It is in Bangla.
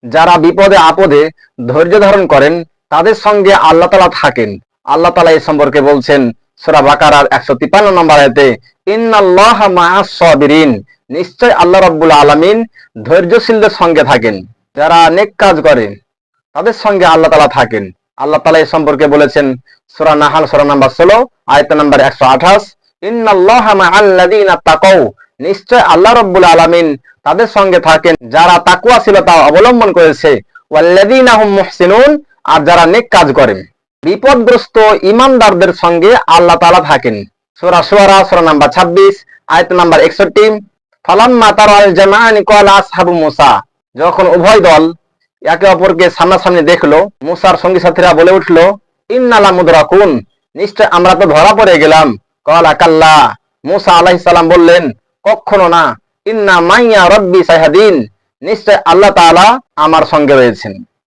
যারা বিপদে আপদে ধৈর্য ধারণ করেন তাদের সঙ্গে আল্লাহ তাআলা থাকেন। আল্লাহ তাআলা এই সম্পর্কে বলছেন সূরা বাকারার 153 নম্বর আয়াতে, ইন্নাল্লাহা মাআস সাবিরিন, নিশ্চয় আল্লাহ রাব্বুল আলামিন ধৈর্যশীলদের সঙ্গে থাকেন। যারা নেক কাজ করে তাদের সঙ্গে আল্লাহ তাআলা থাকেন। আল্লাহ তাআলা এই সম্পর্কে বলেছেন সূরা নাহাল সূরা নাম্বার 16 আয়াত নাম্বার 128, ইন্নাল্লাহা মাআল্লাযীনা তাকাউ, নিশ্চয় আল্লাহ রাব্বুল আলামিন তাদের সঙ্গে থাকেন যারা তাকওয়াশীলতা অবলম্বন করেছে, ওয়াল্লাযীনা হুম মুহসিনুন, আর যারা নেক কাজ করেন। বিপদগ্রস্ত ঈমানদারদের সঙ্গে আল্লাহ তাআলা থাকেন। সূরা শুআরা সূরা নাম্বার 26 আয়াত নাম্বার 61, ফালাম্মা তারাল জামাআনি ক্বালা আসহাবু মূসা, যখন উভয় দল একে অপরকে সামনাসামনি দেখলো, মুসার সঙ্গী সাথীরা বলে উঠলো, ইন্না লামুদরাকুন, নিশ্চয় আমরা তো ধরা পড়ে গেলাম। ক্বালা কাল্লা, মুসা আলাইহিস সালাম বললেন, কখনো না, ইন্না মাইয়া রাব্বি সাইহাদিন, নিশ্চয় আল্লাহ তাআলা আমার সঙ্গে রয়েছেন।